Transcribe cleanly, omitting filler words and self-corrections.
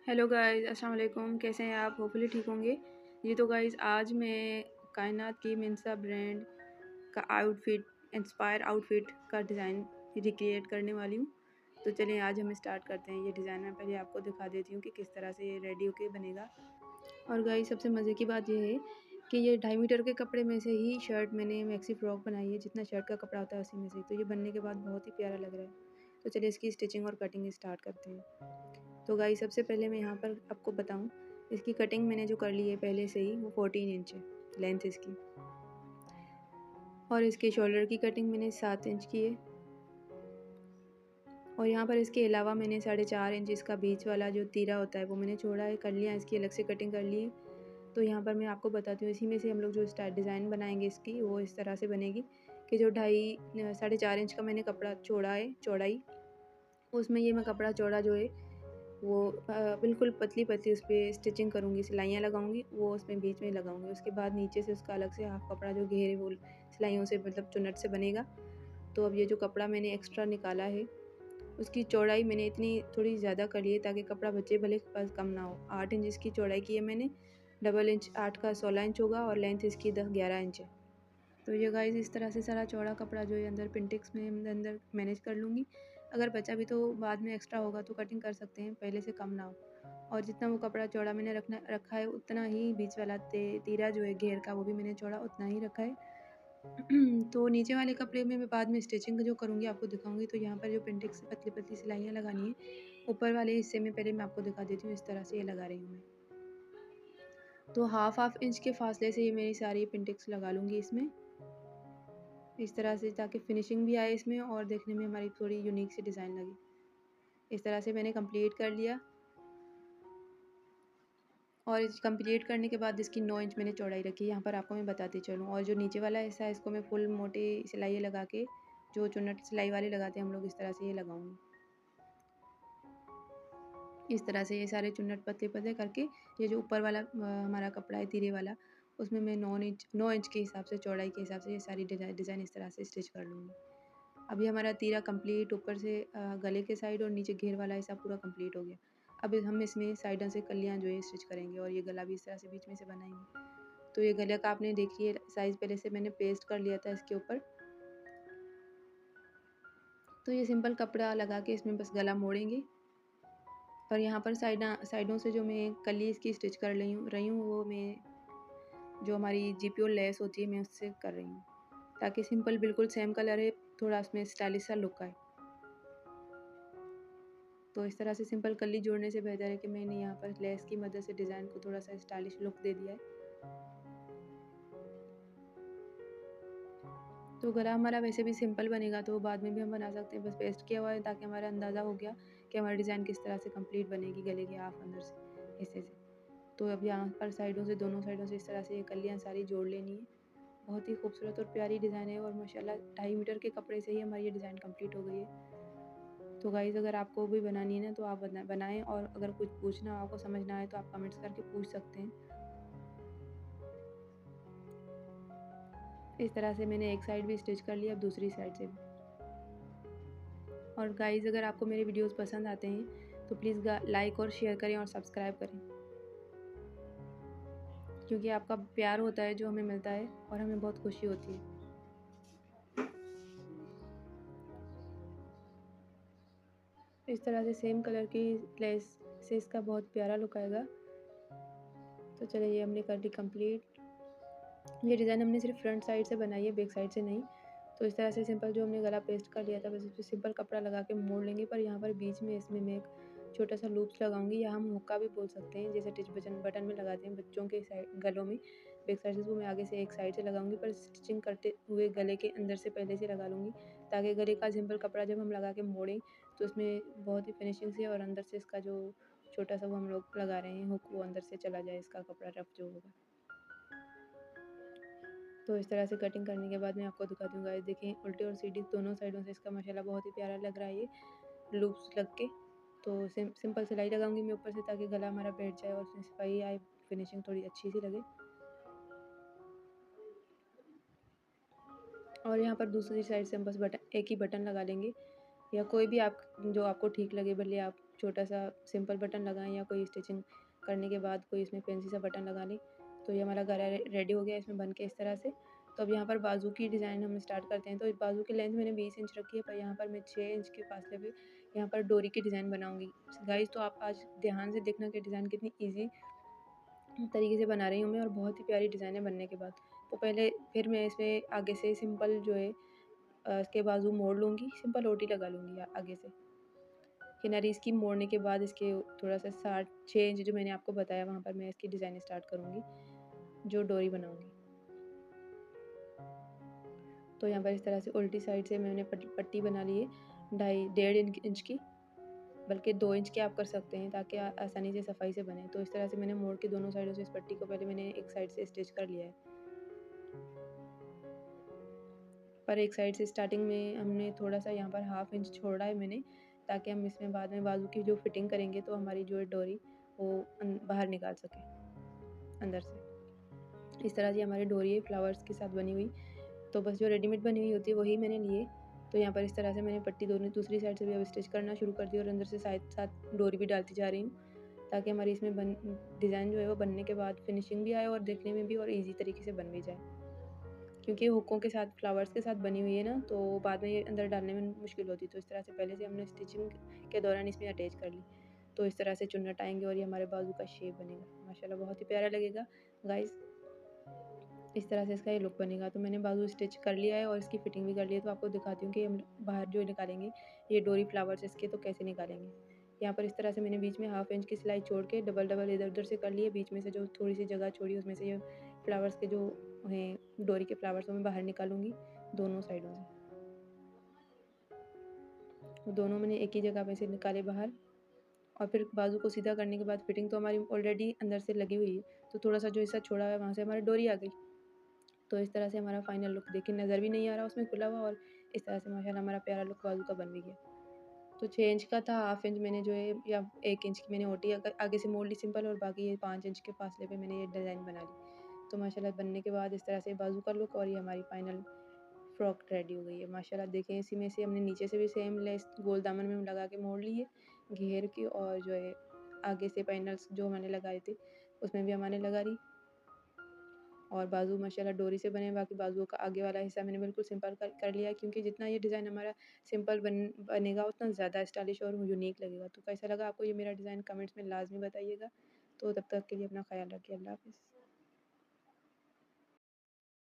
Hello guys, अस्सलाम वालेकुम। कैसे हैं आप? होपफुली ठीक होंगे। जी तो गाइस, आज मैं कायनात की मिंसा ब्रांड का आउटफिट इंस्पायर आउटफिट का डिज़ाइन रिक्रिएट करने वाली हूँ। तो चलिए आज हम स्टार्ट करते हैं। ये डिज़ाइन मैं पहले आपको दिखा देती हूँ कि किस तरह से ये रेडी होके बनेगा। और गाइस, सबसे मज़े की बात ये है कि ये 2.5 मीटर के कपड़े में से ही शर्ट मैंने मैक्सी फ्रॉक बनाई है। जितना शर्ट का कपड़ा होता है उसी में से। तो ये बनने के बाद बहुत ही प्यारा लग रहा है। तो चलिए इसकी स्टिचिंग और कटिंग स्टार्ट करते हैं। तो गाइस, सबसे पहले मैं यहाँ पर आपको बताऊँ, इसकी कटिंग मैंने जो कर ली है पहले से ही, वो 14 इंच है लेंथ इसकी। और इसके शोल्डर की कटिंग मैंने 7 इंच की है। और यहाँ पर इसके अलावा मैंने 4.5 इंच इसका बीच वाला जो तीरा होता है वो मैंने छोड़ा है, कर लिया, इसकी अलग से कटिंग कर ली है। तो यहाँ पर मैं आपको बताती हूँ, इसी में से हम लोग जो डिज़ाइन बनाएंगे इसकी, वो इस तरह से बनेगी कि जो 4.5 इंच का मैंने कपड़ा छोड़ा है चौड़ाई, उसमें ये मैं कपड़ा चौड़ा जो है वो बिल्कुल पतली पतली उस पर स्टिचिंग करूँगी, सिलाइयाँ लगाऊँगी, वो उसमें बीच में लगाऊँगी। उसके बाद नीचे से उसका अलग से हाफ कपड़ा जो घेरे वो सिलाइयों से मतलब चुन्नट से बनेगा। तो अब ये जो कपड़ा मैंने एक्स्ट्रा निकाला है, उसकी चौड़ाई मैंने इतनी थोड़ी ज़्यादा कर ली है ताकि कपड़ा बचे भले पास कम ना हो। 8 इंच इसकी चौड़ाई की है मैंने, डबल इंच 8 का 16 इंच होगा और लेंथ इसकी 11 इंच है। तो ये गाइस, इस तरह से सारा चौड़ा कपड़ा जो है अंदर पिंटेक्स में अंदर मैनेज कर लूँगी। अगर बचा भी तो बाद में एक्स्ट्रा होगा तो कटिंग कर सकते हैं, पहले से कम ना हो। और जितना वो कपड़ा चौड़ा मैंने रखा है उतना ही बीच वाला तीरा जो है घेर का, वो भी मैंने चौड़ा उतना ही रखा है। तो नीचे वाले कपड़े में मैं बाद में स्टिचिंग जो करूँगी आपको दिखाऊँगी। तो यहाँ पर जो पिंटेक्स से पतली पतली सिलाइयाँ लगानी है ऊपर वाले हिस्से में, पहले मैं आपको दिखा देती हूँ। इस तरह से ये लगा रही हूँ मैं। तो हाफ इंच के फासले से ये मेरी सारी पिंटेक्स लगा लूँगी इसमें, इस तरह से, ताकि फिनिशिंग भी आए इसमें और देखने में हमारी थोड़ी यूनिक सी डिज़ाइन लगे। इस तरह से मैंने कंप्लीट कर लिया। और इस कंप्लीट करने के बाद इसकी 9 इंच मैंने चौड़ाई रखी है, यहाँ पर आपको मैं बताती चलूँ। और जो नीचे वाला हिस्सा है इसको मैं फुल मोटी सिलाई लगा के, जो चुन्नट सिलाई वाले लगाते हैं हम लोग, इस तरह से ये लगाऊंगी। इस तरह से ये सारे चुन्नट पतले पतले करके, ये जो ऊपर वाला हमारा कपड़ा है तीरे वाला, उसमें मैं 9 इंच के हिसाब से, चौड़ाई के हिसाब से ये सारी डिज़ाइन इस तरह से स्टिच कर लूँगी। अभी हमारा तीरा कंप्लीट ऊपर से गले के साइड और नीचे घेर वाला हिस्सा पूरा कंप्लीट हो गया। अब हम इसमें साइडों से कलियाँ जो है स्टिच करेंगे और ये गला भी इस तरह से बीच में से बनाएंगे। तो ये गले का आपने देखिए साइज़ पहले से मैंने पेस्ट कर लिया था इसके ऊपर। तो ये सिंपल कपड़ा लगा के इसमें बस गला मोड़ेंगे। और यहाँ पर साइडों से जो मैं कली इसकी स्टिच कर रही हूँ वो मैं, जो हमारी जीपीओ लेस होती है, मैं उससे कर रही हूँ, ताकि सिंपल बिल्कुल सेम कलर है, थोड़ा उसमें स्टाइलिश सा लुक आए। तो इस तरह से सिंपल कली जोड़ने से बेहतर है कि मैंने यहाँ पर लेस की मदद से डिज़ाइन को थोड़ा सा स्टाइलिश लुक दे दिया है। तो गला हमारा वैसे भी सिंपल बनेगा, तो बाद में भी हम बना सकते हैं, बस पेस्ट किया हुआ है ताकि हमारा अंदाज़ा हो गया कि हमारी डिज़ाइन किस तरह से कंप्लीट बनेगी गले के हाफ अंदर से हिस्से से। तो अब यहाँ पर साइडों से, दोनों साइडों से इस तरह से ये कलियाँ सारी जोड़ लेनी है। बहुत ही खूबसूरत और प्यारी डिज़ाइन है और माशाल्लाह 2.5 मीटर के कपड़े से ही हमारी ये डिज़ाइन कंप्लीट हो गई है। तो गाइज़, अगर आपको भी बनानी है ना तो आप बनाएं, और अगर कुछ पूछना हो, आपको समझ ना आए, तो आप कमेंट्स करके पूछ सकते हैं। इस तरह से मैंने एक साइड भी स्टिच कर लिया, अब दूसरी साइड से भी। और गाइज़, अगर आपको मेरे वीडियोस पसंद आते हैं तो प्लीज़ लाइक और शेयर करें और सब्सक्राइब करें, क्योंकि आपका प्यार होता है जो हमें मिलता है और हमें बहुत खुशी होती है। इस तरह से सेम कलर की लेस से इसका बहुत प्यारा लुक आएगा। तो चलिए, ये हमने कर दी कंप्लीट। ये डिज़ाइन हमने सिर्फ फ्रंट साइड से बनाई है, बैक साइड से नहीं। तो इस तरह से सिंपल जो हमने गला पेस्ट कर लिया था, बस इस पर सिंपल कपड़ा लगा के मोड़ लेंगे। पर यहाँ पर बीच में इसमें मैं एक छोटा सा लूप्स लगाऊंगी, या हम हुक्का भी बोल सकते हैं, जैसे टिच बटन में लगाते हैं बच्चों के साइड गलों में, बैक साइड से। वो मैं आगे से एक साइड से लगाऊंगी, पर स्टिचिंग करते हुए गले के अंदर से पहले से लगा लूँगी, ताकि गले का सिंपल कपड़ा जब हम लगा के मोड़ें तो उसमें बहुत ही फिनिशिंग से, और अंदर से इसका जो छोटा सा वो हम लोग लगा रहे हैं हुक, वो अंदर से चला जाए, इसका कपड़ा रफ जो होगा। तो इस तरह से कटिंग करने के बाद मैं आपको दिखाती हूँ गाइस, देखें उल्टे और सीधी दोनों साइडों से इसका माशाल्लाह बहुत ही प्यारा लग रहा है ये लूप्स लग के। तो सिंपल सिलाई लगाऊंगी मैं ऊपर से, ताकि गला हमारा बैठ जाए और उसमें सफाई आए, फिनिशिंग थोड़ी अच्छी सी लगे। और यहाँ पर दूसरी साइड से हम बस एक ही बटन लगा लेंगे, या कोई भी आप जो आपको ठीक लगे, भले आप छोटा-सा सिंपल बटन लगाएँ या कोई स्टिचिंग करने के बाद कोई इसमें फैंसी सा बटन लगा लें। तो ये हमारा गला रेडी हो गया इसमें बन के इस तरह से। तो अब यहाँ पर बाजू की डिज़ाइन हम स्टार्ट करते हैं। तो इस बाजू की लेंथ मैंने 20 इंच रखी है, पर यहाँ पर मैं 6 इंच के फासले पे यहाँ पर डोरी की डिज़ाइन बनाऊँगी। गाइज़, तो आप आज ध्यान से देखना कि डिज़ाइन कितनी ईज़ी तरीके से बना रही हूँ मैं, और बहुत ही प्यारी डिज़ाइन है बनने के बाद। तो पहले फिर मैं इसमें आगे से सिंपल जो है इसके बाजू मोड़ लूँगी, सिंपल ओटी लगा लूँगी आगे से। किनारी इसकी मोड़ने के बाद इसके थोड़ा-सा 6 इंच जो मैंने आपको बताया, वहाँ पर मैं इसकी डिज़ाइन स्टार्ट करूँगी, जो डोरी बनाऊँगी। तो यहाँ पर इस तरह से उल्टी साइड से मैंने पट्टी बना ली है, ढाई डेढ़ इंच की, बल्कि 2 इंच की आप कर सकते हैं, ताकि आसानी से सफाई से बने। तो इस तरह से मैंने मोड़ के दोनों साइडों से इस पट्टी को पहले मैंने एक साइड से स्टिच कर लिया है। पर एक साइड से स्टार्टिंग में हमने थोड़ा-सा यहाँ पर हाफ इंच छोड़ा है मैंने, ताकि हम इसमें बाद में बाजू की जो फिटिंग करेंगे तो हमारी जो है डोरी वो बाहर निकाल सकें अंदर से। इस तरह से हमारी डोरी है फ्लावर्स के साथ बनी हुई। तो बस जो रेडीमेड बनी हुई होती है वही मैंने लिए। तो यहाँ पर इस तरह से मैंने पट्टी दोनों दूसरी साइड से भी अब स्टिच करना शुरू कर दी, और अंदर से साथ साथ डोरी भी डालती जा रही हूँ, ताकि हमारी इसमें डिज़ाइन जो है वो बनने के बाद फिनिशिंग भी आए और देखने में भी और ईज़ी तरीके से बन भी जाए। क्योंकि हुकों के साथ फ्लावर्स के साथ बनी हुई है ना, तो बाद में ये अंदर डालने में मुश्किल होती है। तो इस तरह से पहले से हमने स्टिचिंग के दौरान इसमें अटैच कर ली। तो इस तरह से चुन्नट आएँगे और ये हमारे बाजू का शेप बनेगा। माशाल्लाह बहुत ही प्यारा लगेगा गाइज़। इस तरह से इसका ये लुक बनेगा। तो मैंने बाजू स्टिच कर लिया है और इसकी फिटिंग भी कर ली है। तो आपको दिखाती हूँ कि हम बाहर जो निकालेंगे ये डोरी फ्लावर्स इसके, तो कैसे निकालेंगे। यहाँ पर इस तरह से मैंने बीच में हाफ इंच की सिलाई छोड़ के डबल इधर-उधर से कर लिए। बीच में से जो थोड़ी-सी जगह छोड़ी उसमें से ये फ्लावर्स के जो हैं डोरी के फ्लावर्स, वो मैं बाहर निकालूँगी दोनों साइडों से। वो दोनों मैंने एक ही जगह पे से निकाले बाहर, और फिर बाजू को सीधा करने के बाद फिटिंग तो हमारी ऑलरेडी अंदर से लगी हुई है। तो थोड़ा-सा जो हिस्सा छोड़ा है वहाँ से हमारी डोरी आ गई। तो इस तरह से हमारा फाइनल लुक देखिए, नज़र भी नहीं आ रहा उसमें खुला हुआ, और इस तरह से माशाल्लाह हमारा प्यारा लुक बाजू का बन भी गया। तो 6 इंच का था, हाफ इंच मैंने जो है या 1 इंच की मैंने ओटी आगे से मोड़ ली सिंपल, और बाकी ये 5 इंच के फासले पे मैंने ये डिज़ाइन बना ली। तो माशाल्लाह बनने के बाद इस तरह से बाजू का लुक, और ये हमारी फाइनल फ्रॉक रेडी हो गई है। माशाल्लाह देखें, इसी में से हमने नीचे से भी सेम लेस गोल दामन में लगा के मोड़ ली है घेर की, और जो है आगे से पैनल्स जो मैंने लगाए थे उसमें भी हमने लगा ली, और बाजू माशाल्लाह डोरी से बने। बाकी बाजुओं का आगे वाला हिस्सा मैंने बिल्कुल सिंपल कर लिया है, क्योंकि जितना ये डिज़ाइन हमारा सिंपल बनेगा उतना ज़्यादा स्टाइलिश और यूनिक लगेगा। तो कैसा लगा आपको ये मेरा डिज़ाइन, कमेंट्स में लाज़मी बताइएगा। तो तब तक के लिए अपना ख़्याल रखिए। अल्लाह हाफ़िज़।